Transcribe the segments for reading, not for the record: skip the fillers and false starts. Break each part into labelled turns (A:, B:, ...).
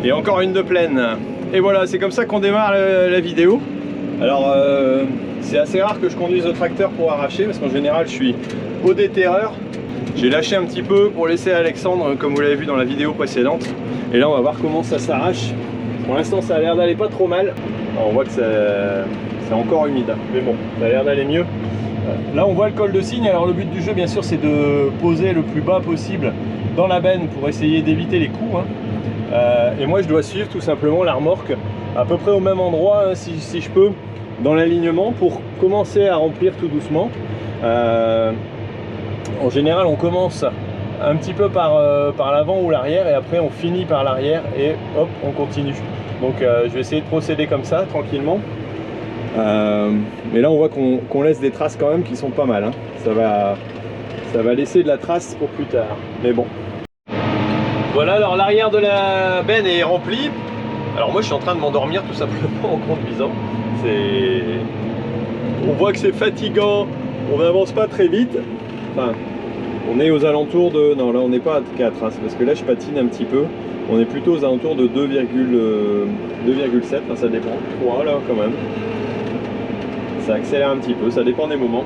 A: Et encore une de pleine. Et voilà, c'est comme ça qu'on démarre la vidéo. Alors c'est assez rare que je conduise le tracteur pour arracher, parce qu'en général je suis au déterreur. J'ai lâché un petit peu pour laisser Alexandre, comme vous l'avez vu dans la vidéo précédente. Et là on va voir comment ça s'arrache. Pour l'instant ça a l'air d'aller pas trop mal. Alors, on voit que c'est encore humide, mais bon, ça a l'air d'aller mieux. Là on voit le col de cygne. Alors le but du jeu bien sûr c'est de poser le plus bas possible dans la benne pour essayer d'éviter les coups, hein. Et moi je dois suivre tout simplement la remorque à peu près au même endroit, hein, si je peux, dans l'alignement, pour commencer à remplir tout doucement. En général on commence un petit peu par l'avant ou l'arrière, et après on finit par l'arrière et hop on continue. Donc je vais essayer de procéder comme ça tranquillement. Mais là on voit qu'on laisse des traces quand même qui sont pas mal, hein. Ça va laisser de la trace pour plus tard, mais bon. Voilà, alors l'arrière de la benne est rempli. Alors moi je suis en train de m'endormir tout simplement en conduisant. On voit que c'est fatigant, on n'avance pas très vite. Enfin, on est aux alentours de... Non, là on n'est pas à 4, hein, parce que là je patine un petit peu. On est plutôt aux alentours de 2,7, enfin, ça dépend. 3 là quand même. Ça accélère un petit peu, ça dépend des moments.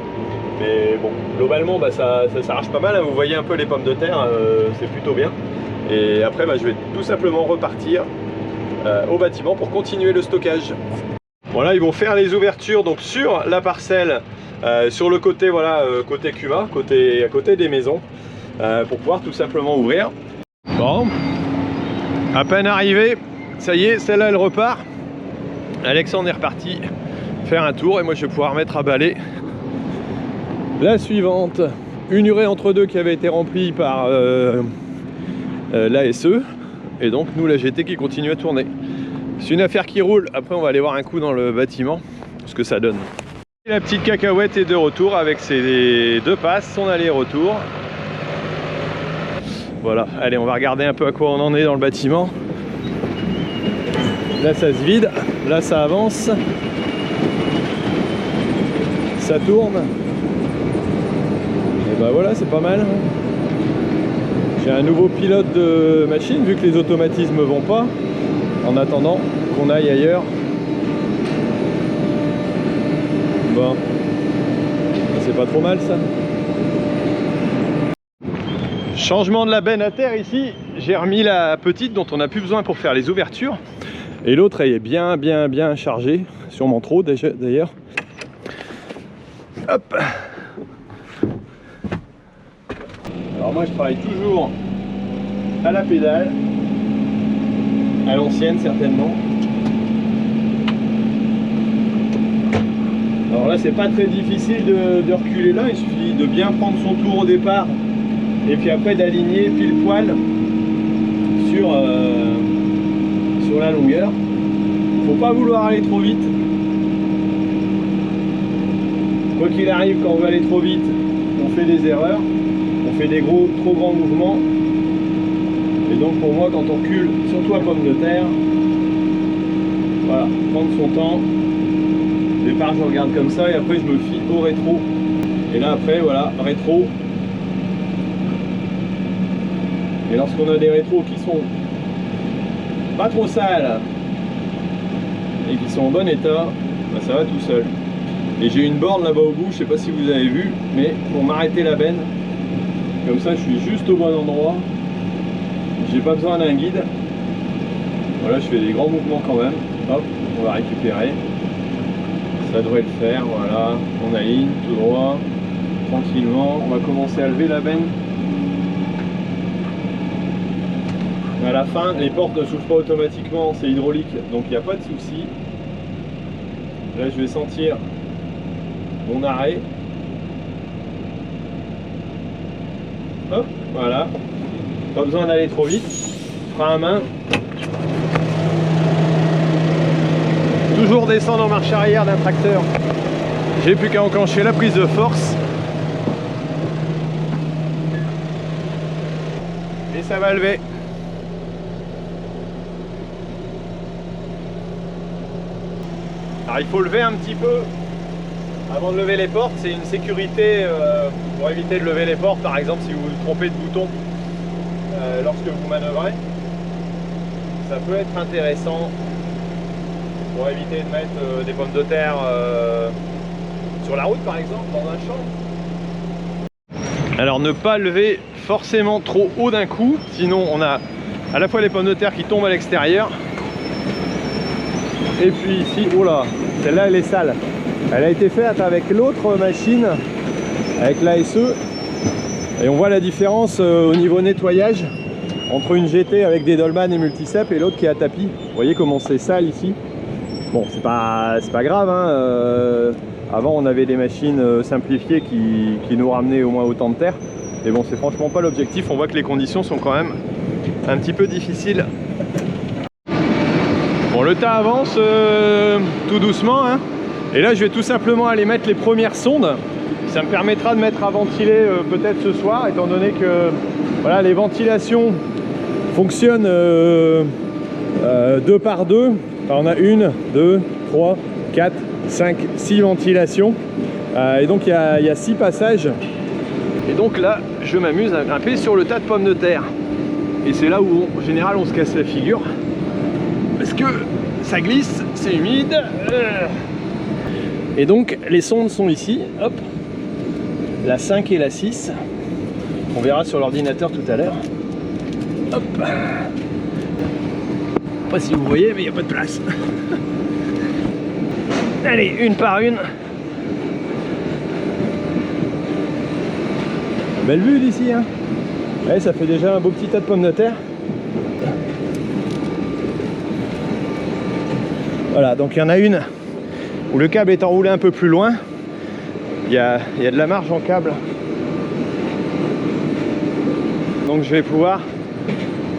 A: Mais bon, globalement bah, ça s'arrache pas mal, hein. Vous voyez un peu les pommes de terre, c'est plutôt bien. Et après bah, je vais tout simplement repartir au bâtiment pour continuer le stockage. Voilà, ils vont faire les ouvertures donc sur la parcelle, sur le côté, voilà, côté Cuma, à côté des maisons, pour pouvoir tout simplement ouvrir. Bon, à peine arrivé, ça y est, celle-là elle repart. Alexandre est reparti faire un tour et moi je vais pouvoir mettre à balai la suivante. Une urée entre deux qui avait été remplie par l'ASE, et donc nous la GT qui continue à tourner. C'est une affaire qui roule. Après on va aller voir un coup dans le bâtiment ce que ça donne. Et la petite cacahuète est de retour avec ses 2 passes, son aller-retour. Voilà, allez on va regarder un peu à quoi on en est dans le bâtiment. Là ça se vide, là ça avance, ça tourne. Et bah voilà, c'est pas mal. J'ai un nouveau pilote de machine vu que les automatismes vont pas, en attendant qu'on aille ailleurs. Bon, c'est pas trop mal ça. Changement de la benne à terre ici. J'ai remis la petite dont on n'a plus besoin pour faire les ouvertures. Et l'autre elle est bien chargée, sûrement trop d'ailleurs. Hop. Alors moi je travaille toujours à la pédale, à l'ancienne certainement. Alors là c'est pas très difficile de reculer là, il suffit de bien prendre son tour au départ et puis après d'aligner pile poil sur la longueur. Faut pas vouloir aller trop vite. Quoi qu'il arrive, quand on veut aller trop vite, on fait des erreurs. On fait des trop grands mouvements. Et donc pour moi, quand on recule, surtout à pomme de terre, voilà, prendre son temps. Au départ, je regarde comme ça et après je me fie au rétro. Et là après, voilà, rétro. Et lorsqu'on a des rétros qui sont pas trop sales et qui sont en bon état, bah ça va tout seul. Et j'ai une borne là-bas au bout, je sais pas si vous avez vu, mais pour m'arrêter la benne, comme ça je suis juste au bon endroit, j'ai pas besoin d'un guide. Voilà, je fais des grands mouvements quand même. Hop, on va récupérer. Ça devrait le faire, voilà. On aligne tout droit, tranquillement. On va commencer à lever la benne. À la fin, les portes ne s'ouvrent pas automatiquement, c'est hydraulique, donc il n'y a pas de souci. Là, je vais sentir mon arrêt. Hop, voilà. Pas besoin d'aller trop vite. Frein à main. Toujours descendre en marche arrière d'un tracteur. J'ai plus qu'à enclencher la prise de force. Et ça va lever. Alors il faut lever un petit peu avant de lever les portes, c'est une sécurité pour éviter de lever les portes, par exemple si vous vous trompez de bouton lorsque vous manœuvrez. ça peut être intéressant pour éviter de mettre des pommes de terre sur la route par exemple, dans un champ. Alors ne pas lever forcément trop haut d'un coup, sinon on a à la fois les pommes de terre qui tombent à l'extérieur, et puis ici, oh là, celle-là elle est sale. Elle a été faite avec l'autre machine, avec l'ASE, et on voit la différence au niveau nettoyage entre une GT avec des Dolman et multicep et l'autre qui est à tapis. Vous voyez comment c'est sale ici. Bon, c'est pas grave, hein. Avant on avait des machines simplifiées qui nous ramenaient au moins autant de terre. Mais bon, c'est franchement pas l'objectif. On voit que les conditions sont quand même un petit peu difficiles. Bon, le tas avance tout doucement, hein. Et là je vais tout simplement aller mettre les premières sondes. Ça me permettra de mettre à ventiler peut-être ce soir, étant donné que voilà, les ventilations fonctionnent 2 par 2. Enfin, on a 1, 2, 3, 4, 5, 6 ventilations. Et donc il y a 6 passages. Et donc là, je m'amuse à grimper sur le tas de pommes de terre. Et c'est là où, en général, on se casse la figure. Parce que ça glisse, c'est humide. Et donc, les sondes sont ici. Hop. La 5 et la 6. On verra sur l'ordinateur tout à l'heure. Hop. Je sais pas si vous voyez, mais il n'y a pas de place. Allez, une par une. Belle vue d'ici, hein. Ouais, ça fait déjà un beau petit tas de pommes de terre. Voilà, donc il y en a une où le câble est enroulé un peu plus loin. Il y a de la marge en câble. Donc je vais pouvoir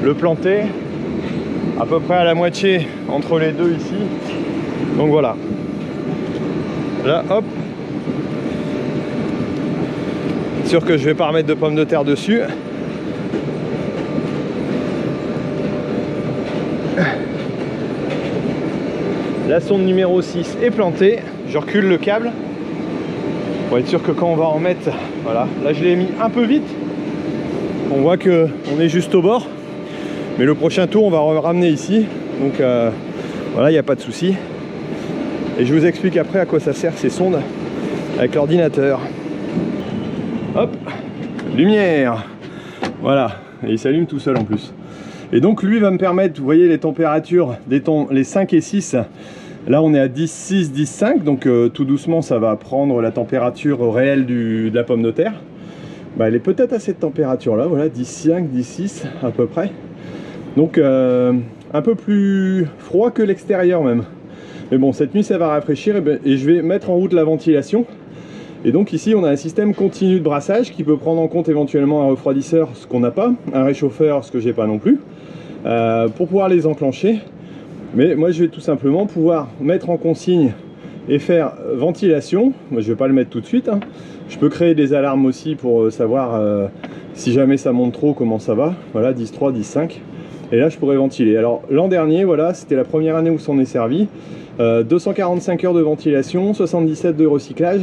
A: le planter à peu près à la moitié entre les deux ici. Donc voilà. Là, hop. Sûr que je vais pas remettre de pommes de terre dessus. La sonde numéro 6 est plantée. Je recule le câble pour être sûr que quand on va en mettre, voilà. Là je l'ai mis un peu vite. On voit que on est juste au bord. Mais le prochain tour on va ramener ici. Donc voilà, il n'y a pas de souci. Et je vous explique après à quoi ça sert ces sondes avec l'ordinateur. Hop, lumière. Voilà, et il s'allume tout seul en plus. Et donc lui va me permettre, vous voyez les températures, les 5 et 6. Là on est à 10,6, 10,5. Donc tout doucement ça va prendre la température réelle de la pomme de terre. Bah, elle est peut-être à cette température là, voilà, 10,5, 10,6 à peu près. Donc un peu plus froid que l'extérieur même. Mais bon, cette nuit ça va rafraîchir et je vais mettre en route la ventilation. Et donc ici on a un système continu de brassage qui peut prendre en compte éventuellement un refroidisseur, ce qu'on n'a pas, un réchauffeur, ce que j'ai pas non plus, pour pouvoir les enclencher. Mais moi je vais tout simplement pouvoir mettre en consigne et faire ventilation. Moi je vais pas le mettre tout de suite, hein. Je peux créer des alarmes aussi pour savoir si jamais ça monte trop comment ça va. Voilà, 10,3, 10,5. Et là je pourrais ventiler. Alors l'an dernier, voilà, c'était la première année où s'en est servi. 245 heures de ventilation, 77 de recyclage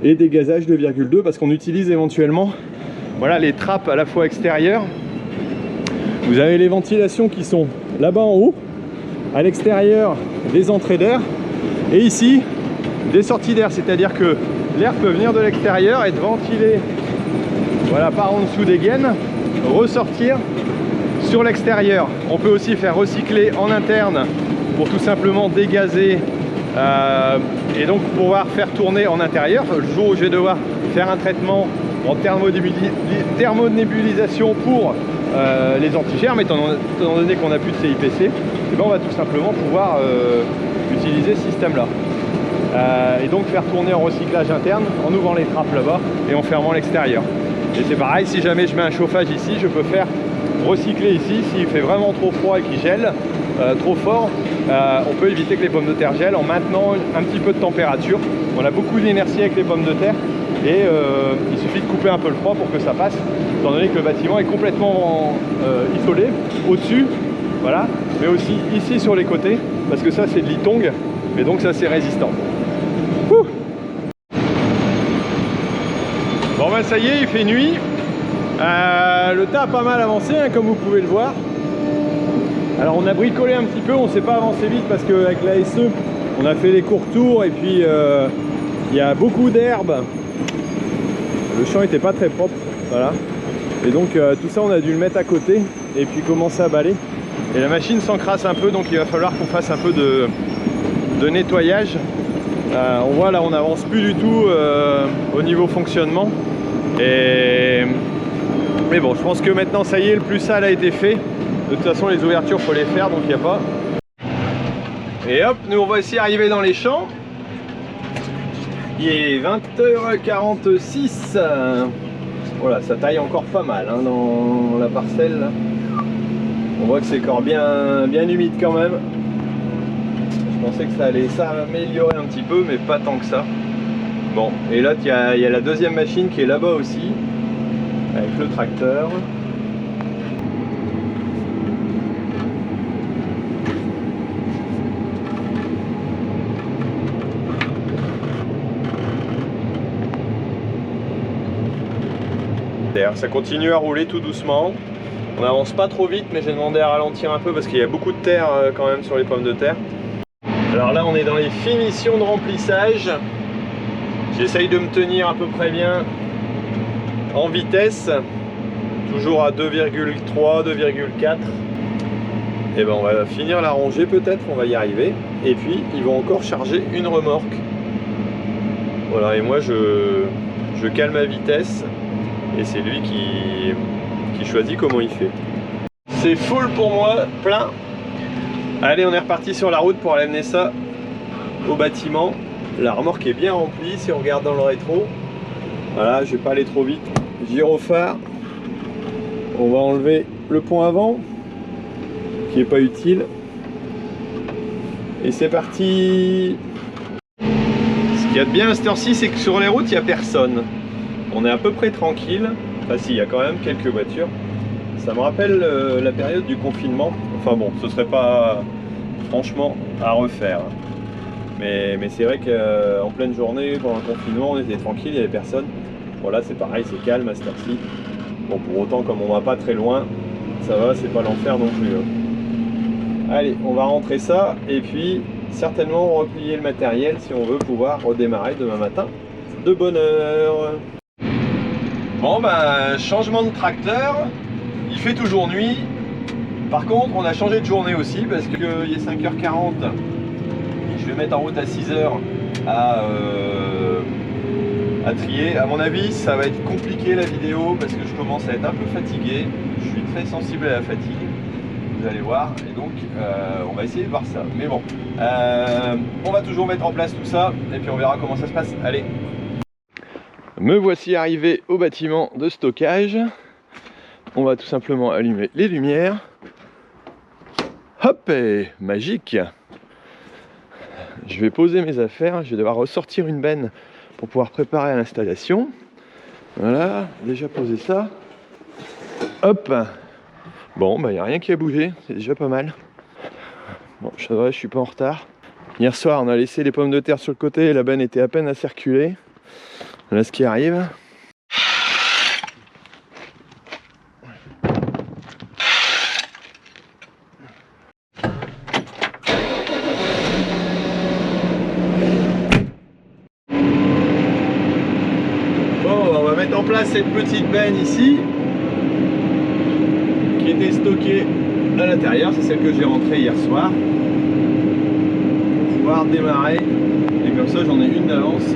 A: et des gazages de 2,2 parce qu'on utilise éventuellement, voilà, les trappes à la fois extérieures. Vous avez les ventilations qui sont là-bas en haut, à l'extérieur des entrées d'air, et ici des sorties d'air, c'est-à-dire que l'air peut venir de l'extérieur, être ventilé, voilà, par en dessous des gaines, ressortir sur l'extérieur. On peut aussi faire recycler en interne pour tout simplement dégazer et donc pouvoir faire tourner en intérieur. Le jour où je vais devoir faire un traitement en thermonébulisation pour les antigermes, étant donné qu'on n'a plus de CIPC, et ben on va tout simplement pouvoir utiliser ce système là. Et donc faire tourner en recyclage interne en ouvrant les trappes là-bas et en fermant l'extérieur. Et c'est pareil, si jamais je mets un chauffage ici, je peux faire recycler ici. S'il fait vraiment trop froid et qu'il gèle trop fort, on peut éviter que les pommes de terre gèlent en maintenant un petit peu de température. On a beaucoup d'inertie avec les pommes de terre et il suffit de couper un peu le froid pour que ça passe, étant donné que le bâtiment est complètement isolé au-dessus, voilà, mais aussi ici sur les côtés, parce que ça c'est de l'itong, mais donc ça c'est résistant. Ouh. Bon ben ça y est, il fait nuit. Le tas a pas mal avancé, hein, comme vous pouvez le voir. Alors on a bricolé un petit peu, on ne s'est pas avancé vite parce qu'avec la SE, on a fait les courts tours et puis il y a beaucoup d'herbe. Le champ n'était pas très propre, voilà. Et donc tout ça on a dû le mettre à côté et puis commencer à balayer. Et la machine s'encrasse un peu, donc il va falloir qu'on fasse un peu de nettoyage. On voit là on n'avance plus du tout au niveau fonctionnement. Mais bon, je pense que maintenant ça y est, le plus sale a été fait. De toute façon les ouvertures faut les faire, donc il n'y a pas. Et hop, nous on va essayer d'arriver dans les champs. Il est 20h46. Voilà, ça taille encore pas mal hein, dans la parcelle là. On voit que c'est encore bien humide quand même. Je pensais que ça allait s'améliorer un petit peu, mais pas tant que ça. Bon, et là il y a la deuxième machine qui est là-bas aussi, avec le tracteur. Ça continue à rouler tout doucement. On n'avance pas trop vite, mais j'ai demandé à ralentir un peu parce qu'il y a beaucoup de terre quand même sur les pommes de terre. Alors là on est dans les finitions de remplissage. J'essaye de me tenir à peu près bien en vitesse, toujours à 2,3, 2,4. Et ben on va finir la rangée peut-être, on va y arriver. Et puis ils vont encore charger une remorque. Voilà, et moi je cale ma vitesse et c'est lui qui choisit comment il fait. C'est full pour moi, plein. Allez, on est reparti sur la route pour aller amener ça au bâtiment. La remorque est bien remplie si on regarde dans le rétro. Voilà, je vais pas aller trop vite. Gyrophare. On va enlever le pont avant qui est pas utile. Et c'est parti. Ce qu'il y a de bien à cette heure-ci, c'est que sur les routes, il n'y a personne. On est à peu près tranquille. Enfin si, il y a quand même quelques voitures. Ça me rappelle la période du confinement. Enfin bon, ce serait pas franchement à refaire. Mais c'est vrai qu'en pleine journée, pendant le confinement, on était tranquille, il n'y avait personne. Voilà, c'est pareil, c'est calme à cette heure-ci. Bon, pour autant, comme on va pas très loin, ça va, c'est pas l'enfer non plus. Allez, on va rentrer ça et puis certainement replier le matériel si on veut pouvoir redémarrer demain matin de bonne heure. Bon ben, changement de tracteur, il fait toujours nuit. Par contre, on a changé de journée aussi parce qu'il est 5h40. Je vais mettre en route à 6h à trier. À mon avis, ça va être compliqué la vidéo parce que je commence à être un peu fatigué. Je suis très sensible à la fatigue, vous allez voir. Et donc, on va essayer de voir ça. Mais bon, on va toujours mettre en place tout ça et puis on verra comment ça se passe. Allez. Me voici arrivé au bâtiment de stockage. On va tout simplement allumer les lumières. Hop, et magique. Je vais poser mes affaires. Je vais devoir ressortir une benne pour pouvoir préparer l'installation. Voilà, déjà posé ça. Hop. Bon, bah il n'y a rien qui a bougé, c'est déjà pas mal. Bon, ça va, je suis pas en retard. Hier soir, on a laissé les pommes de terre sur le côté et la benne était à peine à circuler. Voilà ce qui arrive. En place cette petite benne ici qui était stockée à l'intérieur, c'est celle que j'ai rentrée hier soir pour pouvoir démarrer, et comme ça j'en ai une d'avance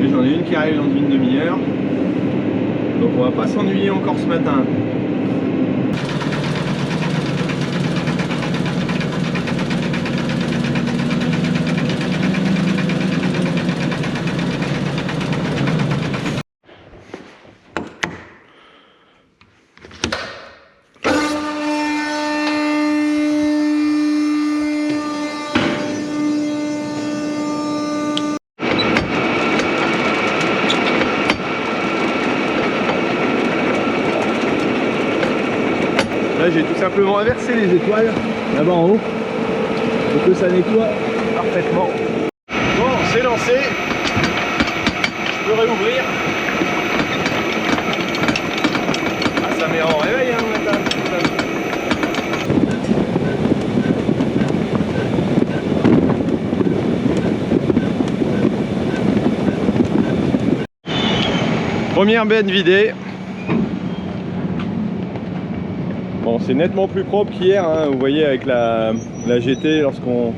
A: et j'en ai une qui arrive dans une demi-heure, donc on va pas s'ennuyer encore ce matin. Là j'ai tout simplement inversé les étoiles là-bas en haut pour que ça nettoie parfaitement. Bon, c'est lancé. Je peux réouvrir. Ah, ça met en réveil hein, le matin. Première benne vidée. Bon, c'est nettement plus propre qu'hier, hein. Vous voyez avec la GT, lorsqu'on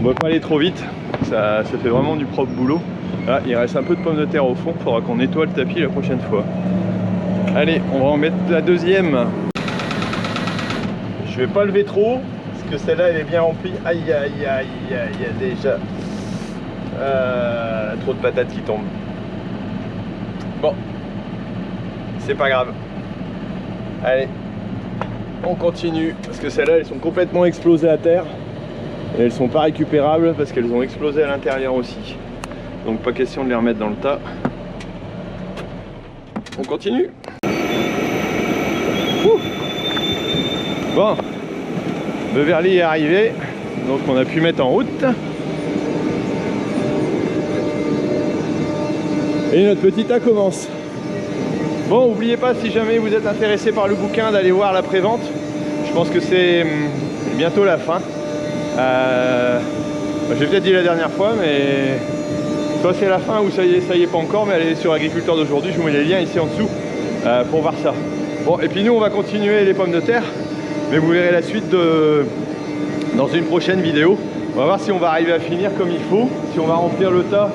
A: ne veut pas aller trop vite, ça fait vraiment du propre boulot. Là, il reste un peu de pommes de terre au fond, il faudra qu'on nettoie le tapis la prochaine fois. Allez, on va en mettre la deuxième. Je vais pas lever trop, parce que celle-là elle est bien remplie. Aïe aïe aïe aïe, il y a déjà trop de patates qui tombent. Bon, c'est pas grave. Allez, on continue, parce que celles-là elles sont complètement explosées à terre. Et elles sont pas récupérables parce qu'elles ont explosé à l'intérieur aussi. Donc pas question de les remettre dans le tas. On continue. Ouh. Bon, le verlis est arrivé, donc on a pu mettre en route. Et notre petit tas commence. Bon, n'oubliez pas, si jamais vous êtes intéressé par le bouquin, d'aller voir la prévente. Je pense que c'est bientôt la fin. J'ai peut-être dit la dernière fois, mais soit c'est la fin ou ça y est pas encore, mais allez sur Agriculteur d'aujourd'hui, je vous mets les liens ici en dessous pour voir ça. Bon, et puis nous on va continuer les pommes de terre, mais vous verrez la suite dans une prochaine vidéo. On va voir si on va arriver à finir comme il faut, si on va remplir le tas,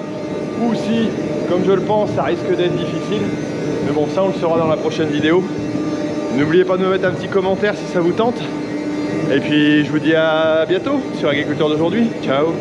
A: ou si, comme je le pense, ça risque d'être difficile. Mais bon, ça on le saura dans la prochaine vidéo. N'oubliez pas de me mettre un petit commentaire si ça vous tente. Et puis je vous dis à bientôt sur Agriculteur d'aujourd'hui. Ciao!